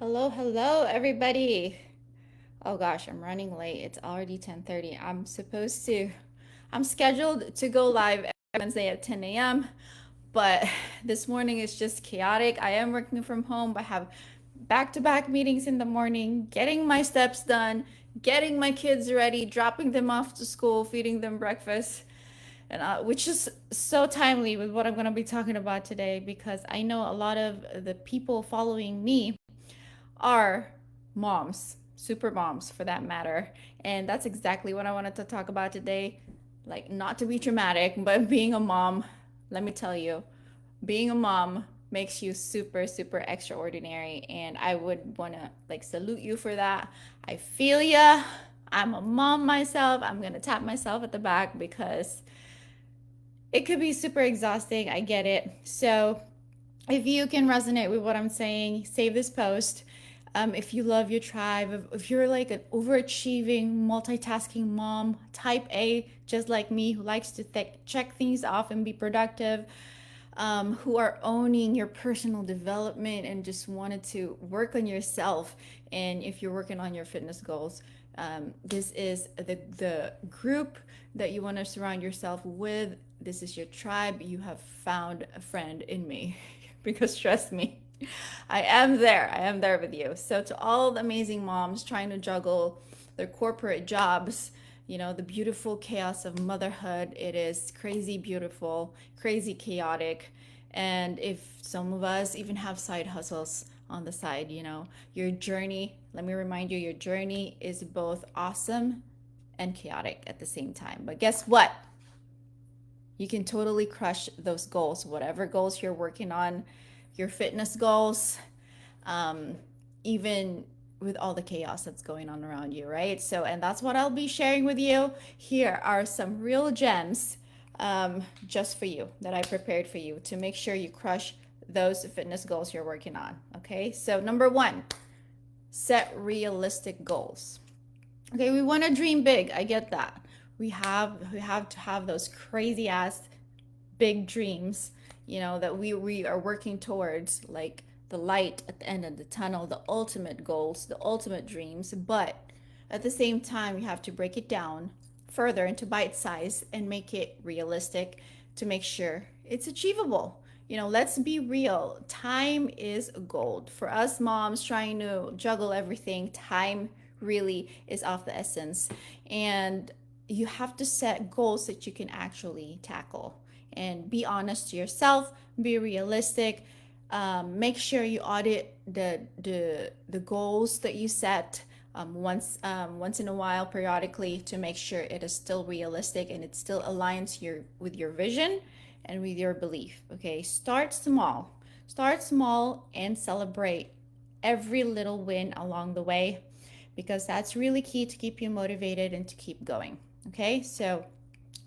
Hello, everybody. Oh gosh, I'm running late. It's already 10:30. I'm scheduled to go live every Wednesday at 10 a.m., but this morning is just chaotic. I am working from home, but have back-to-back meetings in the morning, getting my steps done, getting my kids ready, dropping them off to school, feeding them breakfast, and which is so timely with what I'm going to be talking about today because I know a lot of the people following me are moms, super moms for that matter. And that's exactly what I wanted to talk about today. Like, not to be dramatic, but being a mom, let me tell you, being a mom makes you super, super extraordinary. And I would want to like salute you for that. I feel ya. I'm a mom myself. I'm going to tap myself at the back because it could be super exhausting. I get it. So, if you can resonate with what I'm saying, save this post. If you love your tribe, if you're like an overachieving, multitasking mom, type A, just like me, who likes to check things off and be productive, who are owning your personal development and just wanted to work on yourself, and if you're working on your fitness goals, this is the group that you want to surround yourself with. This is your tribe. You have found a friend in me. Because trust me, I am there. I am there with you. So, to all the amazing moms trying to juggle their corporate jobs, the beautiful chaos of motherhood, it is crazy beautiful, crazy chaotic. And if some of us even have side hustles on the side, your journey, let me remind you, your journey is both awesome and chaotic at the same time. But guess what? You can totally crush those goals, whatever goals you're working on, your fitness goals, um, even with all the chaos that's going on around you, right? So, and that's what I'll be sharing with you. Here are some real gems just for you that I prepared for you to make sure you crush those fitness goals you're working on. Okay, so number one, set realistic goals. Okay, we want to dream big. I get that. We have to have those crazy ass big dreams, that we are working towards, like the light at the end of the tunnel, the ultimate goals, the ultimate dreams. But at the same time, we have to break it down further into bite size and make it realistic to make sure it's achievable. Let's be real. Time is gold. For us moms trying to juggle everything, time really is of the essence. And you have to set goals that you can actually tackle and be honest to yourself, be realistic. Make sure you audit the goals that you set once in a while, periodically, to make sure it is still realistic and it still aligns with your vision and with your belief. Okay, start small and celebrate every little win along the way, because that's really key to keep you motivated and to keep going. Okay, so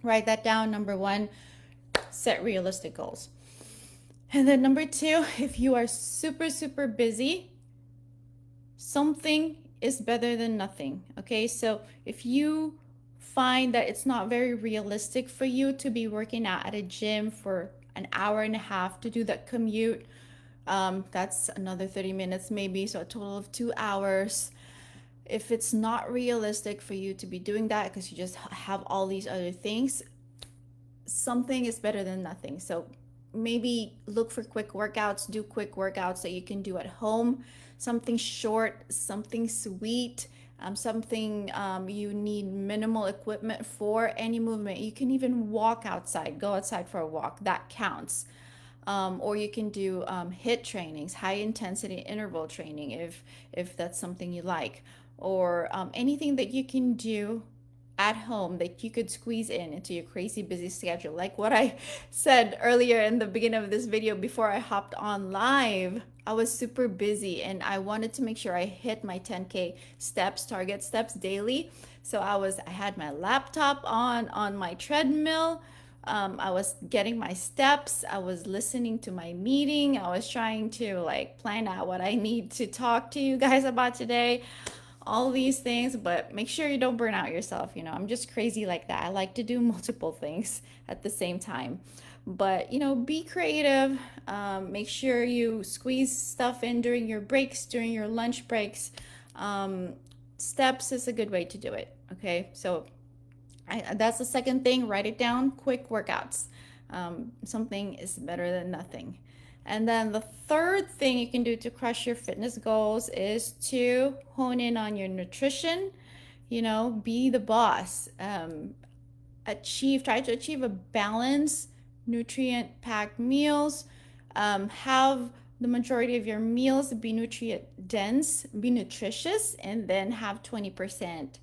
write that down. Number one, set realistic goals. And then number two, if you are super, super busy, something is better than nothing. Okay, so if you find that it's not very realistic for you to be working out at a gym for an hour and a half to do that commute, that's another 30 minutes maybe, so a total of 2 hours. If it's not realistic for you to be doing that because you just have all these other things, something is better than nothing. So maybe look for quick workouts, do quick workouts that you can do at home, something short, something sweet, something you need minimal equipment for. Any movement, you can even walk outside, go outside for a walk, that counts. Or you can do HIIT trainings, high intensity interval training, if that's something you like, or anything that you can do at home that you could squeeze in into your crazy busy schedule. Like what I said earlier in the beginning of this video before I hopped on live, I was super busy and I wanted to make sure I hit my 10K steps, target steps daily. So I had my laptop on my treadmill. I was getting my steps. I was listening to my meeting. I was trying to like plan out what I need to talk to you guys about today. all these things, but make sure you don't burn out yourself. I'm just crazy like that. I like to do multiple things at the same time. But, be creative. Make sure you squeeze stuff in during your breaks, during your lunch breaks. Um, Steps is a good way to do it. Okay. So that's the second thing. Write it down. Quick workouts. Something is better than nothing. And then the third thing you can do to crush your fitness goals is to hone in on your nutrition. Be the boss. Try to achieve a balanced, nutrient packed meals. Have the majority of your meals be nutrient dense, be nutritious, and then have 20%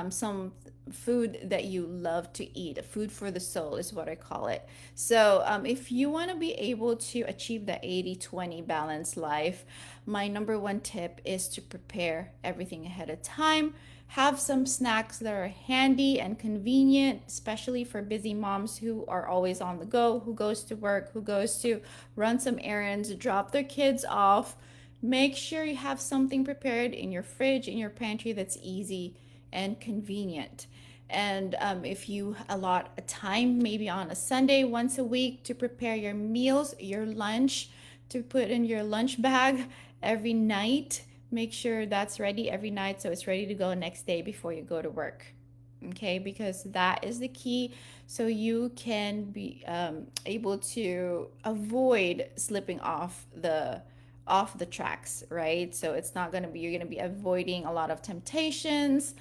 some food that you love to eat. Food for the soul is what I call it. So, if you want to be able to achieve the 80/20 balanced life, my number one tip is to prepare everything ahead of time. Have some snacks that are handy and convenient, especially for busy moms who are always on the go, who goes to work, who goes to run some errands, drop their kids off. Make sure you have something prepared in your fridge, in your pantry that's easy and convenient. And if you allot a time, maybe on a Sunday, once a week, to prepare your meals, your lunch, to put in your lunch bag every night, make sure that's ready every night so it's ready to go next day before you go to work. Okay, because that is the key, so you can be able to avoid slipping off the tracks, right? So it's not going to be, you're going to be avoiding a lot of temptations.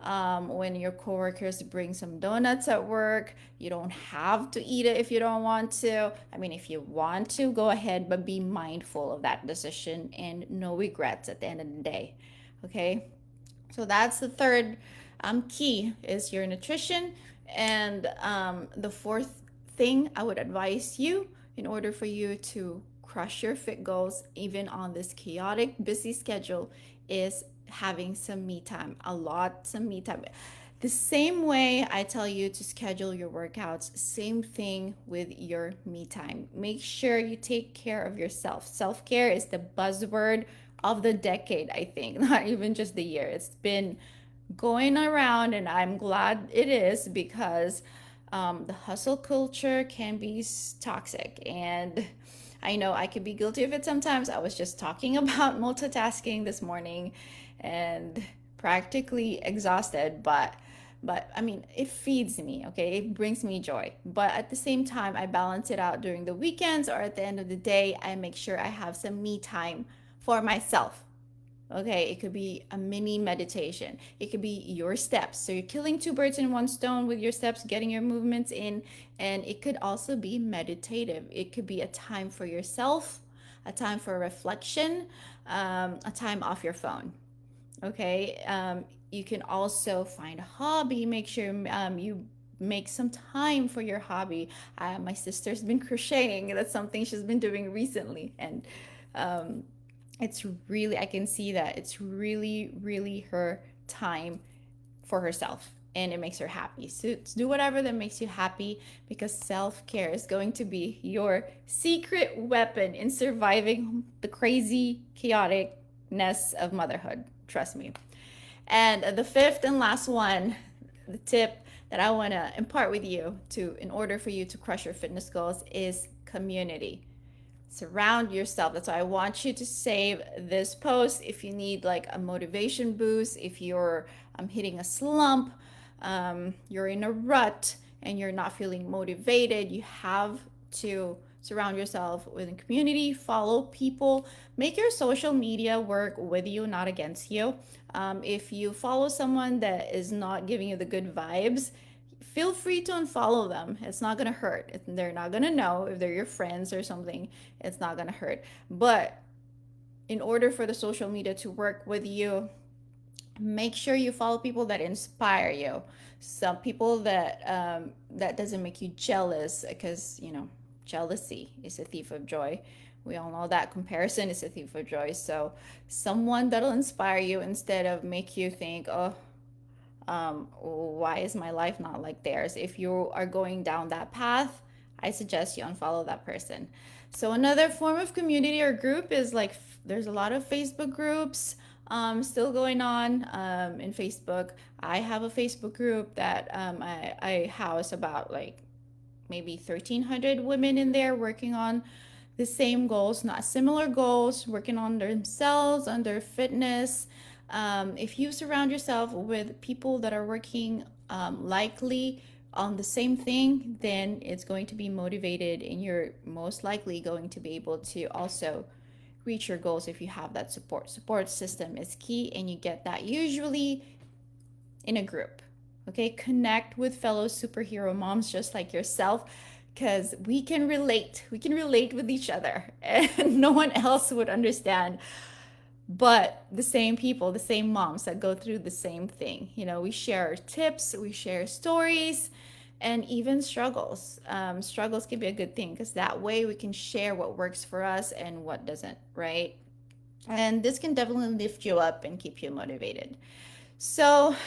When your coworkers bring some donuts at work, you don't have to eat it if you don't want to. I mean, if you want to, go ahead, but be mindful of that decision and no regrets at the end of the day. Okay, so that's the third key is your nutrition. And the fourth thing I would advise you in order for you to crush your fit goals, even on this chaotic, busy schedule, is having some me time, a lot, some me time. The same way I tell you to schedule your workouts, same thing with your me time. Make sure you take care of yourself. Self care is the buzzword of the decade, I think, not even just the year. It's been going around, and I'm glad it is because the hustle culture can be toxic. And I know I could be guilty of it sometimes. I was just talking about multitasking this morning and practically exhausted, but I mean, it feeds me, okay? It brings me joy. But at the same time, I balance it out during the weekends, or at the end of the day, I make sure I have some me time for myself. Okay, it could be a mini meditation. It could be your steps. So you're killing two birds in one stone with your steps, getting your movements in. And it could also be meditative. It could be a time for yourself, a time for reflection, a time off your phone. Okay, you can also find a hobby. Make sure you make some time for your hobby. My sister's been crocheting. That's something she's been doing recently. And um, it's really, I can see that it's really her time for herself, and it makes her happy. So do whatever that makes you happy, because self-care is going to be your secret weapon in surviving the crazy chaoticness of motherhood. Trust me. And the fifth and last one, the tip that I want to impart with you to in order for you to crush your fitness goals, is community. Surround yourself. That's why I want you to save this post. If you need like a motivation boost, if you're hitting a slump, you're in a rut and you're not feeling motivated, you have to surround yourself with a community, follow people, make your social media work with you, not against you. If you follow someone that is not giving you the good vibes, feel free to unfollow them. It's not going to hurt. They're not going to know if they're your friends or something. It's not going to hurt. But in order for the social media to work with you, make sure you follow people that inspire you. Some people that doesn't make you jealous, because jealousy is a thief of joy. We all know that comparison is a thief of joy. So someone that'll inspire you instead of make you think, oh, why is my life not like theirs? If you are going down that path, I suggest you unfollow that person. So another form of community or group is like, there's a lot of Facebook groups. still going on in Facebook. I have a Facebook group that I house about like maybe 1,300 women in there working on the same goals, not similar goals, working on themselves, on their fitness. If you surround yourself with people that are working likely on the same thing, then it's going to be motivated and you're most likely going to be able to also reach your goals if you have that support system is key, and you get that usually in a group. Okay, connect with fellow superhero moms just like yourself, because we can relate with each other and no one else would understand but the same people, the same moms that go through the same thing. We share tips, we share stories, and even struggles. Struggles can be a good thing because that way we can share what works for us and what doesn't, right? And this can definitely lift you up and keep you motivated. So,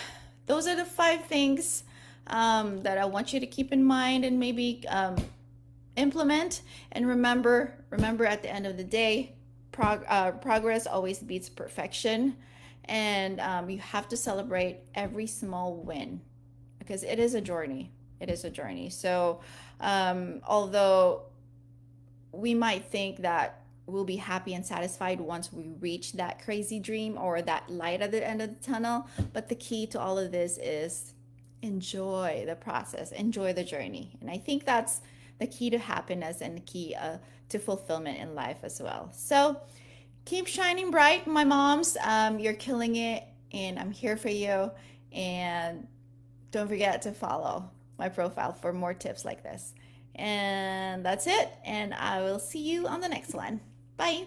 those are the 5 things that I want you to keep in mind and maybe implement. And remember, at the end of the day, progress always beats perfection, and you have to celebrate every small win because it is a journey. It is a journey. So, although we might think that we'll be happy and satisfied once we reach that crazy dream or that light at the end of the tunnel. But the key to all of this is enjoy the process, enjoy the journey. And I think that's the key to happiness and the key to fulfillment in life as well. So keep shining bright, my moms. You're killing it, and I'm here for you. And don't forget to follow my profile for more tips like this. And that's it. And I will see you on the next one. Bye.